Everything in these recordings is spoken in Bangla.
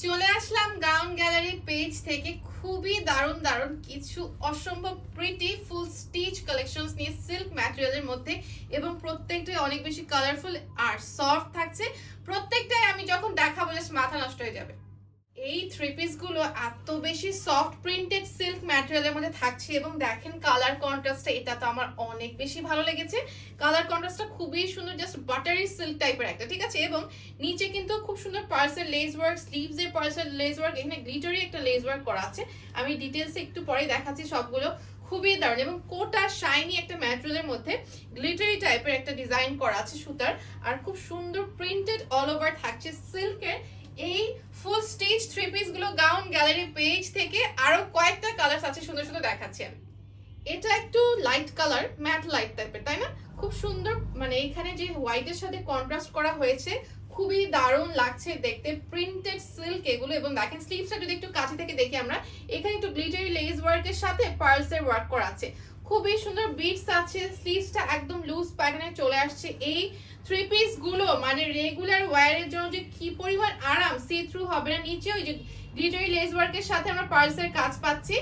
চলে আসলাম গাউন গ্যালারি পেজ থেকে খুবই দারুণ দারুণ কিছু অসম্ভব প্রিটি ফুল স্টিচ কালেকশনস নিয়ে সিল্ক ম্যাটেরিয়ালের মধ্যে, এবং প্রত্যেকটাই অনেক বেশি কালারফুল আর সফট থাকছে। প্রত্যেকটাই আমি যখন দেখাবো জাস্ট মাথা নষ্ট হয়ে যাবে। এই থ্রি পিস গুলো এত বেশি সফট প্রিন্টেড সিল্ক ম্যাটেরিয়ালের মধ্যে থাকছে, এবং দেখেন কালার কন্ট্রাস্টটা, এটা তো আমার অনেক বেশি ভালো লেগেছে। কালার কন্ট্রাস্টটা খুবই সুন্দর, জাস্ট বাটারি সিল্ক টাইপের একটা, ঠিক আছে। এবং নিচে কিন্তু খুব সুন্দর পার্সেল লেস ওয়ার্ক, স্লিভস এর পার্সেল লেস ওয়ার্ক, এখানে গ্লিটারি একটা লেস ওয়ার্ক করা আছে। আমি ডিটেলস একটু পরে দেখাচ্ছি সবগুলো। খুবই দারুণ, এবং কোটা শাইনি একটা ম্যাটেরিয়ালের মধ্যে গ্লিটারি টাইপের একটা ডিজাইন করা আছে সুতার, আর খুব সুন্দর প্রিন্টেড অল ওভার থাকছে সিল্কের। এই ফুল স্টিচ থ্রি পিস গুলো গাউন গ্যালারি পেজ থেকে আরো কয়েকটা কালার আছে, সুন্দর সুন্দর দেখাচ্ছি আমি। এটা একটু লাইট কালার, ম্যাট লাইট টাইপের, তাই না? খুব সুন্দর, মানে এখানে যে হোয়াইটের সাথে কন্ট্রাস্ট করা হয়েছে, খুবই দারুণ লাগছে দেখতে। প্রিন্টেড সিল্ক এগুলো, এবং দেখেন স্লিভসটা যদি একটু কাছে থেকে দেখি আমরা, এখানে একটু গ্লিটারি লেস ওয়ার্কের সাথে পার্লসের ওয়ার্ক করা আছে। খুবই সুন্দর বিটস আছে, স্লিভসটা একদম লুজ প্যাটার্নে চলে আসছে। এই থ্রি পিস গুলো মানে রেগুলার ওয়্যারের জন্য যে কি পরিমাণ আরাম, সি থ্রু হবে না। নিচে ওই যে গ্লিটারি লেস ওয়ার্কের সাথে আমরা পার্লসের কাজ পাচ্ছি।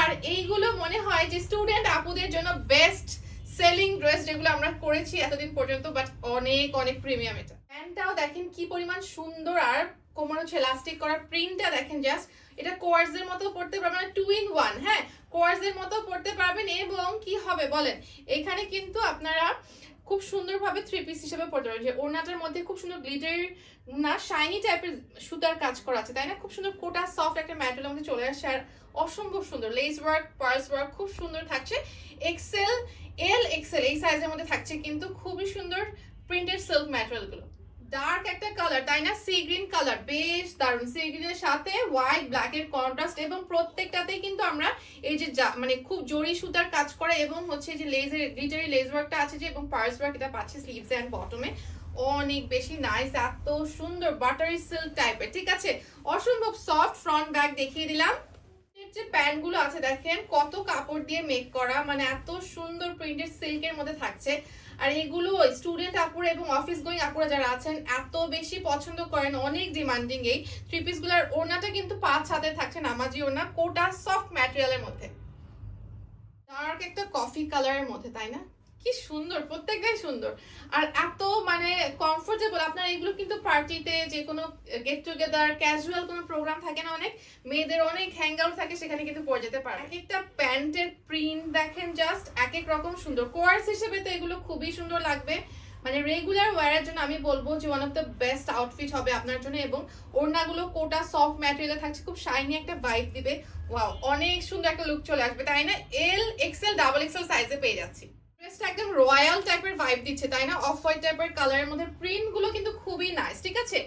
আর এইগুলো মনে হয় যে স্টুডেন্ট আপুদের জন্য বেস্ট সেলিং ড্রেস যেগুলো আমরা করেছি এতদিন পর্যন্ত, বাট অনেক অনেক প্রিমিয়াম। এটা প্যান্টটাও দেখেন কি পরিমাণ সুন্দর, আর কোমর হচ্ছে এলাস্টিক করা, প্রিন্টটা দেখেন জাস্ট। এটা কোয়ার্সের মতো পড়তে পারবেন, মানে 2 in 1। হ্যাঁ, কোয়ার্সের মতো পড়তে পারবেন, এবং কি হবে বলেন, এখানে কিন্তু আপনারা খুব সুন্দরভাবে থ্রি পিস হিসেবে পড়তে পারবেন। যে ওড়নাটার মধ্যে খুব সুন্দর গ্লিটার না শাইনি টাইপের সুতার কাজ করা আছে, তাই না? খুব সুন্দর কোটা সফট একটা ম্যাটেরিয়ালের মধ্যে চলে আসছে, আর অসম্ভব সুন্দর লেস ওয়ার্ক, পার্লস ওয়ার্ক খুব সুন্দর থাকছে। এক্সেল, এল এক্সেল এই সাইজের মধ্যে থাকছে, কিন্তু খুবই সুন্দর প্রিন্টেড সিল্ক ম্যাটেরিয়াল গুলো। ডার্ক একটা কালার, তাই না? সি গ্রিন কালার, বেশ দারুণ। সি গ্রিনের সাথে হোয়াইট ব্ল্যাক এর কন্ট্রাস্ট, এবং প্রত্যেকটাতেই কিন্তু আমরা এই যে মানে খুব জরি সুতার কাজ করা, এবং হচ্ছে যে লেজের গ্লিটারি লেজ ওয়ার্কটা আছে যে, এবং পার্স ওয়ার্ক এটা পাচ্ছি স্লিভস এন্ড বটমে। অনেক বেশি নাইস, এত সুন্দর বাটারি সিল্ক টাইপের, ঠিক আছে। অসম্ভব সফট ফ্রন্ট ব্যাক দেখিয়ে দিলাম। যে প্যান্ট গুলো আছে দেখেন কত কাপড় দিয়ে মেক করা, মানে এত সুন্দর প্রিন্টেড সিল্কের মধ্যে থাকছে। আর এগুলো স্টুডেন্ট আপুরা এবং অফিস গোয়িং আপুরা যারা আছেন এত বেশি পছন্দ করেন, অনেক ডিমান্ডিং এই থ্রি পিস গুলার। ওড়নাটা কিন্তু 5 হাতে থাকছে, নামাজি ওড়না, কোটা সফট ম্যাটেরিয়ালের মধ্যে, ডার্ক একটা কফি কালারের মধ্যে, তাই না? কি সুন্দর, প্রত্যেকটাই সুন্দর, আর এত মানে কমফোর্টেবল। আপনার এগুলো কিন্তু পার্টিতে, যে কোনো গেট টুগেদার, ক্যাজুয়াল কোনো প্রোগ্রাম থাকে না, অনেক মেয়েদের অনেক হ্যাং আউট থাকে, সেখানে কিন্তু পরে যেতে পারে। এক একটা প্যান্টের প্রিন্ট দেখেন জাস্ট এক এক রকম সুন্দর। কোয়ার্স হিসেবে তো এগুলো খুবই সুন্দর লাগবে, মানে রেগুলার ওয়্যারের জন্য আমি বলবো যে one of the best outfit হবে আপনার জন্য। এবং ওড়নাগুলো কোটা সফট ম্যাটেরিয়ালে থাকছে, খুব শাইনি একটা ভাইব দিবে। ওয়াও, অনেক সুন্দর একটা লুক চলে আসবে, তাই না? এল এক্সেল ডাবল এক্সেল সাইজে পেয়ে যাচ্ছি। ড্রেসটা একদম রয়্যাল টাইপের ভাইব দিচ্ছে, তাই না? অফ হোয়াইট টাইপের কালারের মধ্যে প্রিন্ট গুলো কিন্তু খুবই নাইস, ঠিক আছে।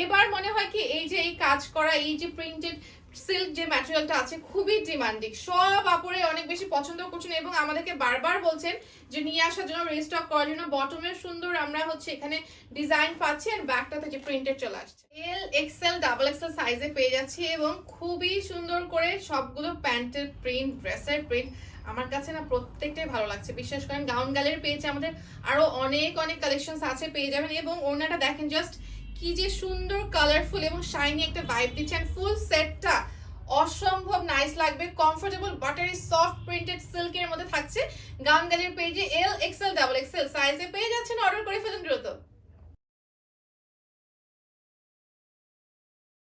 এবার মনে হয় কি এই যে এই কাজ করা, এই যে প্রিন্টেড সিল্ক যে ম্যাটেরিয়ালটা আছে, খুবই ডিমান্ডিং। সব আপুরে অনেক বেশি পছন্দ করছেন, এবং আমাদেরকে বারবার বলছেন যে নিয়ে আসার জন্য, রিস্টক করার জন্য। বটমের সুন্দর আমরা হচ্ছে এখানে ডিজাইন পাচ্ছি, আর ব্যাকটাতে যে প্রিন্টেড চলে আসছে। এল এক্সেল ডাবল এক্সেল সাইজে পেয়ে যাচ্ছি, এবং খুবই সুন্দর করে সবগুলো প্যান্টের প্রিন্ট, ড্রেসের প্রিন্ট আমার কাছে না প্রত্যেকটাই ভালো লাগছে। বিশ্বাস করেন, গাউন গ্যালারি পেজে আমাদের আরো অনেক অনেক কালেকশন আছে, পেয়ে যাবেন। এবং ওড়নাটা দেখেন জাস্ট কি যে সুন্দর কালারফুল এবং শাইনি একটা ভাইব দিচ্ছেন। ফুল সেটটা অসম্ভব নাইস লাগবে, কমফোর্টেবল বাটারি সফট প্রিন্টেড সিল্কের মধ্যে থাকছে। গাউন গ্যালারি পেজে এল এক্সেল ডাবল এক্সেল সাইজে পেয়ে যাচ্ছেন, অর্ডার করে ফেলুন দ্রুত।